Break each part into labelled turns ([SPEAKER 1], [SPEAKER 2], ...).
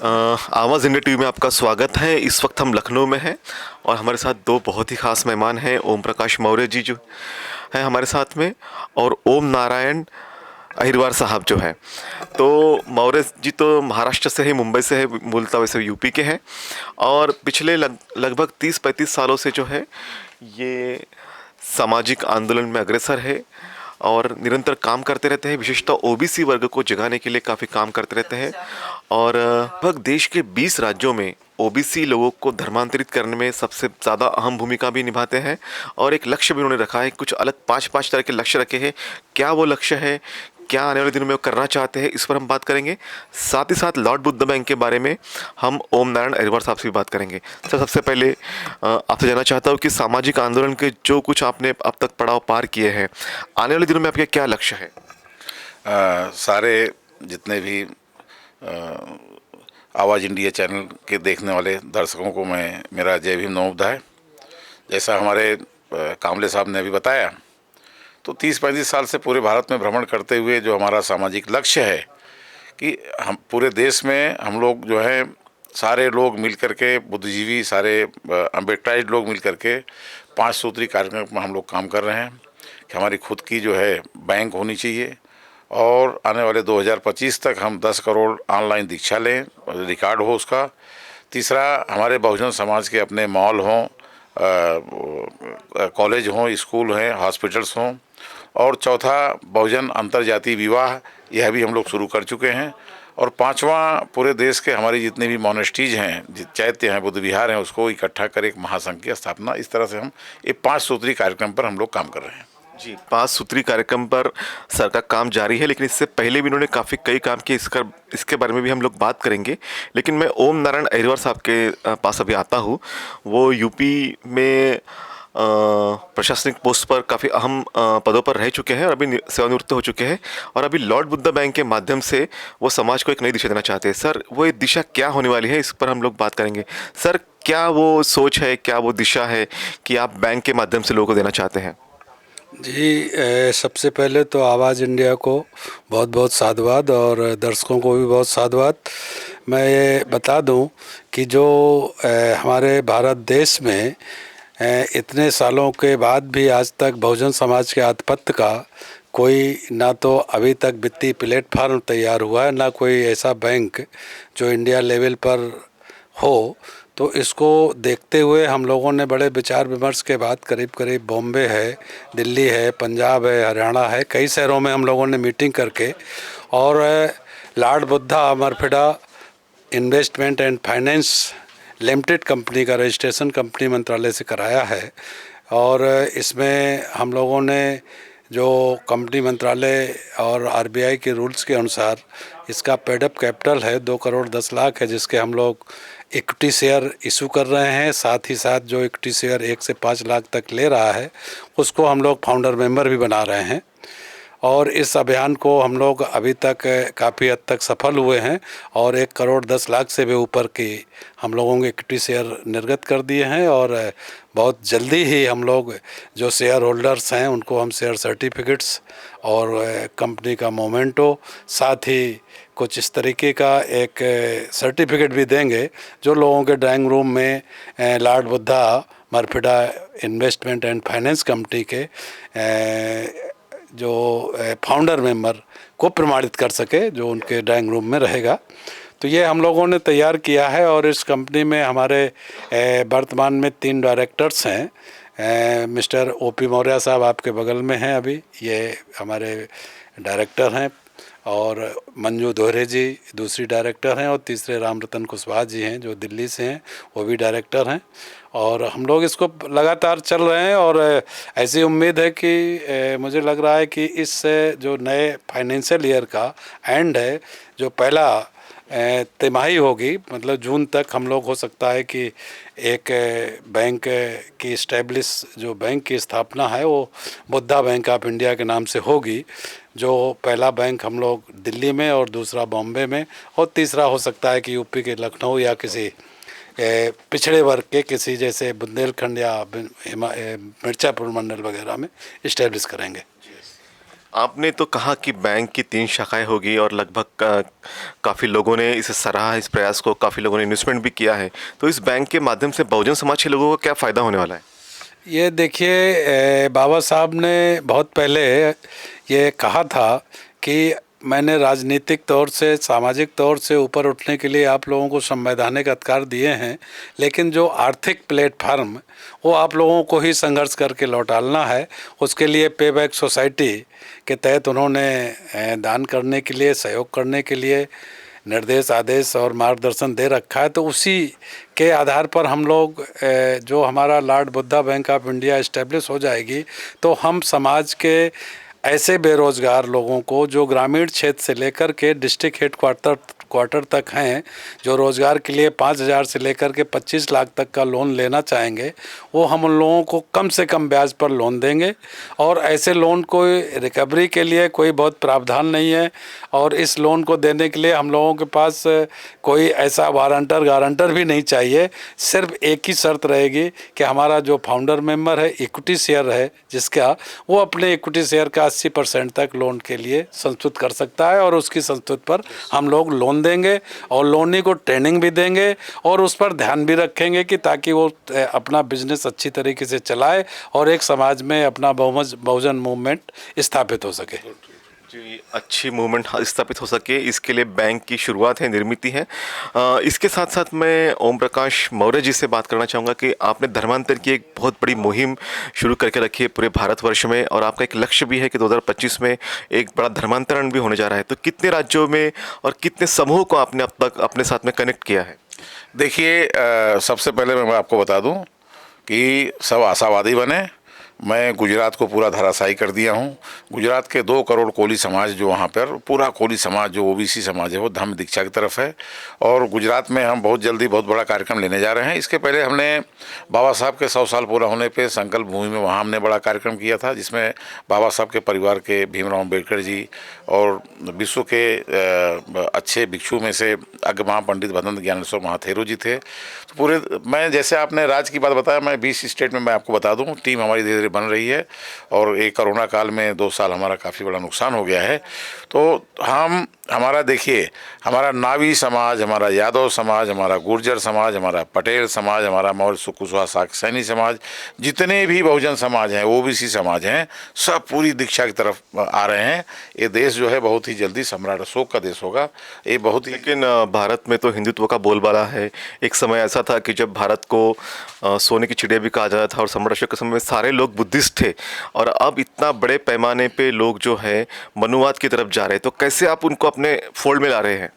[SPEAKER 1] आवाज़ India TV में आपका स्वागत है। इस वक्त हम लखनऊ में हैं और हमारे साथ दो बहुत ही ख़ास मेहमान हैं। ओम प्रकाश मौर्य जी जो हैं हमारे साथ में, और ओम नारायण अहिरवार साहब जो हैं। तो मौर्य जी तो महाराष्ट्र से है, मुंबई से है, मूलतः वैसे यूपी के हैं, और पिछले लगभग 30-35 सालों से जो है ये सामाजिक आंदोलन में अग्रसर है और निरंतर काम करते रहते हैं। विशेषतः ओबीसी वर्ग को जगाने के लिए काफ़ी काम करते रहते हैं, और लगभग देश के 20 राज्यों में ओबीसी लोगों को धर्मांतरित करने में सबसे ज़्यादा अहम भूमिका भी निभाते हैं। और एक लक्ष्य भी उन्होंने रखा है, कुछ अलग 5-5 तरह के लक्ष्य रखे हैं। क्या वो लक्ष्य है, क्या आने वाले दिनों में वो करना चाहते हैं, इस पर हम बात करेंगे। साथ ही साथ लॉर्ड बुद्ध बैंक के बारे में हम ओम नारायण अहिरवार साहब से भी बात करेंगे। सर, सबसे पहले आपसे जानना चाहता हूँ कि सामाजिक आंदोलन के जो कुछ आपने अब तक पड़ाव पार किए हैं, आने वाले दिनों में आपके क्या लक्ष्य है?
[SPEAKER 2] सारे जितने भी आवाज़ इंडिया चैनल के देखने वाले दर्शकों को मेरा जय भीम नमोबुद्धाय। जैसा हमारे कामले साहब ने अभी बताया, तो 30-35 साल से पूरे भारत में भ्रमण करते हुए जो हमारा सामाजिक लक्ष्य है कि हम पूरे देश में हम लोग जो है सारे लोग मिल करके, बुद्धिजीवी सारे अम्बेडकराइट लोग मिल करके 5 सूत्री कार्यक्रम में हम लोग काम कर रहे हैं कि हमारी खुद की जो है बैंक होनी चाहिए, और आने वाले 2025 तक हम 10 करोड़ ऑनलाइन दीक्षा लें, रिकॉर्ड हो उसका। तीसरा, हमारे बहुजन समाज के अपने मॉल हों, कॉलेज हों, स्कूल हैं, हॉस्पिटल्स हों। और चौथा, बहुजन अंतर्जातीय विवाह, यह भी हम लोग शुरू कर चुके हैं। और पांचवा, पूरे देश के हमारी जितने भी मोनेस्टीज हैं, चैत्य हैं, बुद्ध विहार हैं, उसको इकट्ठा कर एक महासंघ की स्थापना। इस तरह से हम ये 5 सूत्री कार्यक्रम पर हम लोग काम कर रहे हैं।
[SPEAKER 1] जी, 5 सूत्री कार्यक्रम पर सर का काम जारी है, लेकिन इससे पहले भी इन्होंने काफ़ी कई काम किए। इसके बारे में भी हम लोग बात करेंगे। लेकिन मैं ओम नारायण अहिरवार साहब के पास अभी आता हूँ। वो यूपी में प्रशासनिक पोस्ट पर काफ़ी अहम पदों पर रह चुके हैं और अभी सेवानिवृत्त हो चुके हैं, और अभी लॉर्ड बुद्ध बैंक के माध्यम से वो समाज को एक नई दिशा देना चाहते हैं। सर, वो एक दिशा क्या होने वाली है, इस पर हम लोग बात करेंगे। सर, क्या वो सोच है, क्या वो दिशा है कि आप बैंक के माध्यम से लोगों को देना चाहते हैं?
[SPEAKER 3] जी, सबसे पहले तो आवाज़ इंडिया को बहुत बहुत साधुवाद, और दर्शकों को भी बहुत साधुवाद। मैं ये बता दूं कि जो हमारे भारत देश में इतने सालों के बाद भी आज तक बहुजन समाज के आधिपत्य का कोई ना तो अभी तक वित्तीय प्लेटफार्म तैयार हुआ है, ना कोई ऐसा बैंक जो इंडिया लेवल पर हो। तो इसको देखते हुए हम लोगों ने बड़े विचार विमर्श के बाद करीब करीब बॉम्बे है, दिल्ली है, पंजाब है, हरियाणा है, कई शहरों में हम लोगों ने मीटिंग करके, और लॉर्ड बुद्धा मरफेडा investment and finance limited company का रजिस्ट्रेशन कंपनी मंत्रालय से कराया है। और इसमें हम लोगों ने जो कंपनी मंत्रालय और आरबीआई के रूल्स के अनुसार इसका पेडअप कैपिटल है 2 करोड़ 10 लाख है, जिसके हम लोग इक्विटी शेयर इशू कर रहे हैं। साथ ही साथ जो इक्विटी शेयर 1 से 5 लाख तक ले रहा है उसको हम लोग फाउंडर मेंबर भी बना रहे हैं। और इस अभियान को हम लोग अभी तक काफ़ी हद तक सफल हुए हैं, और 1 करोड़ 10 लाख से भी ऊपर की हम लोगों के इक्विटी शेयर निर्गत कर दिए हैं। और बहुत जल्दी ही हम लोग जो शेयर होल्डर्स हैं उनको हम शेयर सर्टिफिकेट्स और कंपनी का मोमेंटो, साथ ही कुछ इस तरीके का एक सर्टिफिकेट भी देंगे जो लोगों के ड्राइंग रूम में लॉर्ड बुद्धा मरफेडा इन्वेस्टमेंट एंड फाइनेंस कंपनी के जो फाउंडर मेंबर को प्रमाणित कर सके, जो उनके ड्राइंग रूम में रहेगा। तो ये हम लोगों ने तैयार किया है। और इस कंपनी में हमारे वर्तमान में 3 डायरेक्टर्स हैं। मिस्टर ओपी मौर्य साहब आपके बगल में हैं, अभी ये हमारे डायरेक्टर हैं, और मंजू दोहरे जी दूसरी डायरेक्टर हैं, और तीसरे राम रतन कुशवाहा जी हैं जो दिल्ली से हैं, वो भी डायरेक्टर हैं। और हम लोग इसको लगातार चल रहे हैं, और ऐसी उम्मीद है कि मुझे लग रहा है कि इस जो नए फाइनेंशियल ईयर का एंड है, जो पहला तिमाही होगी, मतलब जून तक हम लोग हो सकता है कि एक बैंक की इस्टेब्लिश जो बैंक की स्थापना है वो बुद्धा बैंक ऑफ इंडिया के नाम से होगी। जो पहला बैंक हम लोग दिल्ली में, और दूसरा बॉम्बे में, और तीसरा हो सकता है कि यूपी के लखनऊ या किसी पिछड़े वर्ग के किसी जैसे बुंदेलखंड या मिर्ज़ापुर मंडल वगैरह में इस्टेब्लिश करेंगे।
[SPEAKER 1] आपने तो कहा कि बैंक की 3 शाखाएं होगी और लगभग काफ़ी लोगों ने इसे सराहा, इस प्रयास को काफ़ी लोगों ने इन्वेस्टमेंट भी किया है। तो इस बैंक के माध्यम से बहुजन समाज के लोगों को क्या फ़ायदा होने वाला है?
[SPEAKER 3] ये देखिए, बाबा साहब ने बहुत पहले ये कहा था कि मैंने राजनीतिक तौर से, सामाजिक तौर से ऊपर उठने के लिए आप लोगों को संवैधानिक अधिकार दिए हैं, लेकिन जो आर्थिक प्लेटफार्म वो आप लोगों को ही संघर्ष करके लौटाना है। उसके लिए पे बैक सोसाइटी के तहत उन्होंने दान करने के लिए, सहयोग करने के लिए निर्देश, आदेश और मार्गदर्शन दे रखा है। तो उसी के आधार पर हम लोग, जो हमारा Lord Buddha bank of India establish हो जाएगी, तो हम समाज के ऐसे बेरोज़गार लोगों को जो ग्रामीण क्षेत्र से लेकर के डिस्ट्रिक्ट क्वार्टर तक हैं, जो रोज़गार के लिए 5,000 से लेकर के 25 लाख तक का लोन लेना चाहेंगे, वो हम उन लोगों को कम से कम ब्याज पर लोन देंगे। और ऐसे लोन को रिकवरी के लिए कोई बहुत प्रावधान नहीं है, और इस लोन को देने के लिए हम लोगों के पास कोई ऐसा गारंटर भी नहीं चाहिए। सिर्फ एक ही शर्त रहेगी कि हमारा जो फाउंडर मेंबर है, इक्विटी शेयर है जिसका, वो अपने इक्विटी शेयर का 80% तक लोन के लिए संस्तुत कर सकता है, और उसकी संस्तुत पर हम लोग लोन देंगे और लोनी को ट्रेनिंग भी देंगे और उस पर ध्यान भी रखेंगे कि ताकि वो अपना बिजनेस अच्छी तरीके से चलाए और एक समाज में अपना बहुजन मूवमेंट स्थापित हो सके।
[SPEAKER 1] जी, अच्छी मूवमेंट स्थापित हो सके, इसके लिए बैंक की शुरुआत है, निर्मित है। इसके साथ साथ मैं ओम प्रकाश मौर्य जी से बात करना चाहूँगा कि आपने धर्मांतर की एक बहुत बड़ी मुहिम शुरू करके रखी है पूरे भारतवर्ष में, और आपका एक लक्ष्य भी है कि 2025 में एक बड़ा धर्मांतरण भी होने जा रहा है। तो कितने राज्यों में और कितने समूहों को आपने अब तक अपने साथ में कनेक्ट किया है?
[SPEAKER 2] देखिए, सबसे पहले मैं आपको बता दूं कि सब आशावादी बने। मैं गुजरात को पूरा धराशायी कर दिया हूँ। गुजरात के 2 करोड़ कोली समाज जो वहाँ पर, पूरा कोली समाज जो ओबीसी समाज है, वो धम्म दीक्षा की तरफ है। और गुजरात में हम बहुत जल्दी बहुत बड़ा कार्यक्रम लेने जा रहे हैं। इसके पहले हमने बाबा साहब के 100 साल पूरा होने पे संकल्प भूमि में, वहाँ हमने बड़ा कार्यक्रम किया था, जिसमें बाबा साहब के परिवार के भीमराव अम्बेडकर जी और विश्व के अच्छे भिक्षु में से अग्रमहा पंडित भदंत ज्ञानेश्वर महाथेरो जी थे। तो पूरे, मैं जैसे आपने राज्य की बात बताया, मैं 20 स्टेट में, मैं आपको बता दूँ, टीम हमारी धीरे बन रही है। और एक कोरोना काल में 2 साल हमारा काफ़ी बड़ा नुकसान हो गया है। तो हमारा देखिए, हमारा नावी समाज, हमारा यादव समाज, हमारा गुर्जर समाज, हमारा पटेल समाज, हमारा मौर्य कुशवाहा सैनी समाज, जितने भी बहुजन समाज हैं, ओबीसी समाज हैं, सब पूरी दीक्षा की तरफ आ रहे हैं। ये देश जो है बहुत ही जल्दी सम्राट अशोक का देश होगा। ये बहुत ही,
[SPEAKER 1] लेकिन भारत में तो हिंदुत्व का बोलबाला है। एक समय ऐसा था कि जब भारत को सोने की चिड़िया भी कहा जाता था, और सम्राट अशोक के समय में सारे लोग बुद्धिस्ट थे, और अब इतना बड़े पैमाने पे लोग जो है मनुवाद की तरफ जा रहे हैं। तो कैसे आप उनको अपने फोल्ड में ला रहे हैं?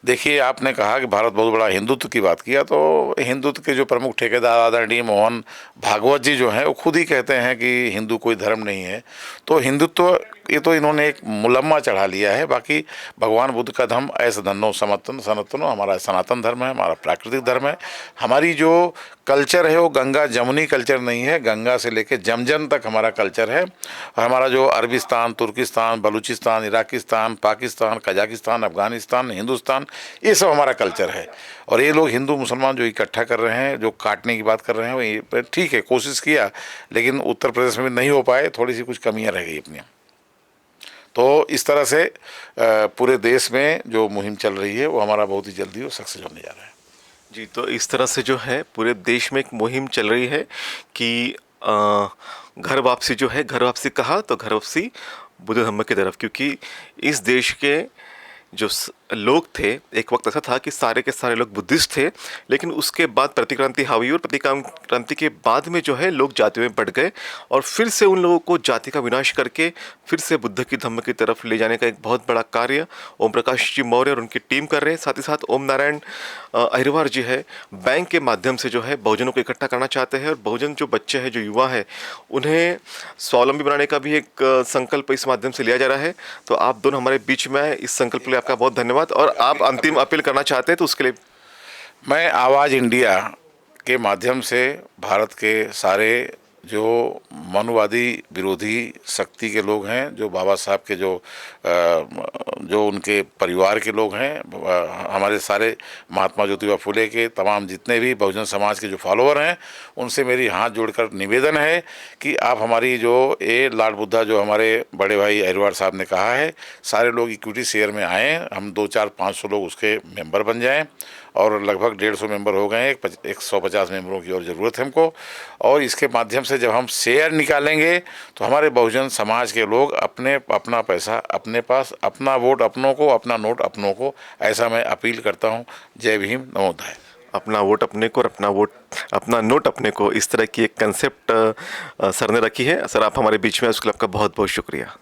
[SPEAKER 2] देखिए, आपने कहा कि भारत बहुत बड़ा हिंदुत्व की बात किया, तो हिंदुत्व के जो प्रमुख ठेकेदार आदरणीय मोहन भागवत जी जो हैं, वो खुद ही कहते हैं कि हिंदू कोई धर्म नहीं है। तो हिंदुत्व, ये तो इन्होंने एक मुलम्मा चढ़ा लिया है। बाकी भगवान बुद्ध का धर्म ऐसा धन्नो सनातनो, हमारा सनातन धर्म है, हमारा प्राकृतिक धर्म है। हमारी जो कल्चर है वो गंगा जमुनी कल्चर नहीं है, गंगा से लेके जमजम तक हमारा कल्चर है। और हमारा जो अरबिस्तान, तुर्किस्तान, बलूचिस्तान, इराकिस्तान, पाकिस्तान, कजाकिस्तान, अफगानिस्तान, हिंदुस्तान, ये सब हमारा कल्चर है। और ये लोग हिंदू मुसलमान जो इकट्ठा कर रहे हैं, जो काटने की बात कर रहे हैं, वो ठीक है, कोशिश किया, लेकिन उत्तर प्रदेश में नहीं हो पाए, थोड़ी सी कुछ कमियाँ रह गई अपनी। तो इस तरह से पूरे देश में जो मुहिम चल रही है, वो हमारा बहुत ही जल्दी वो सक्सेस होने जा रहा है।
[SPEAKER 1] जी, तो इस तरह से जो है पूरे देश में एक मुहिम चल रही है कि घर वापसी जो है, घर वापसी कहा तो घर वापसी बुद्ध धम्म की तरफ, क्योंकि इस देश के जो लोग थे, एक वक्त ऐसा था कि सारे के सारे लोग बुद्धिस्ट थे, लेकिन उसके बाद प्रतिक्रांति हावी हुई, और प्रतिक्रांति के बाद में जो है लोग जातियों में बढ़ गए, और फिर से उन लोगों को जाति का विनाश करके फिर से बुद्ध की धम्म की तरफ ले जाने का एक बहुत बड़ा कार्य ओम प्रकाश जी मौर्य और उनकी टीम कर रहे हैं। साथ ही साथ ओम नारायण अहिरवार जी है, बैंक के माध्यम से जो है बहुजनों को इकट्ठा करना चाहते हैं, और बहुजन जो बच्चे हैं, जो युवा है, उन्हें स्वावलंबी बनाने का भी एक संकल्प इस माध्यम से लिया जा रहा है। तो आप दोनों हमारे बीच में आए, इस संकल्प के लिए आपका बहुत धन्यवाद। और आप अंतिम अपील करना चाहते हैं तो उसके लिए?
[SPEAKER 2] मैं आवाज़ इंडिया के माध्यम से भारत के सारे जो मनुवादी विरोधी शक्ति के लोग हैं, जो बाबा साहब के जो उनके परिवार के लोग हैं, हमारे सारे महात्मा ज्योतिबा फुले के तमाम जितने भी बहुजन समाज के जो फॉलोअर हैं, उनसे मेरी हाथ जोड़कर निवेदन है कि आप हमारी जो ये लाल बुद्धा जो हमारे बड़े भाई अहिरवार साहब ने कहा है, सारे लोग इक्विटी शेयर में आएँ, हम 2-4-500 लोग उसके मेंबर बन जाएं, और लगभग 150 मेंबर हो गए हैं, 150 मेंबरों की और ज़रूरत है हमको। और इसके माध्यम से जब हम शेयर निकालेंगे तो हमारे बहुजन समाज के लोग अपना पैसा अपने पास, अपना वोट अपनों को, अपना नोट अपनों को, ऐसा मैं अपील करता हूँ। जय भीम, नमोधाय।
[SPEAKER 1] अपना वोट अपने को और अपना नोट अपने को, इस तरह की एक कंसेप्ट सर ने रखी है। सर, आप हमारे बीच में, उसके लिए आपका बहुत बहुत शुक्रिया।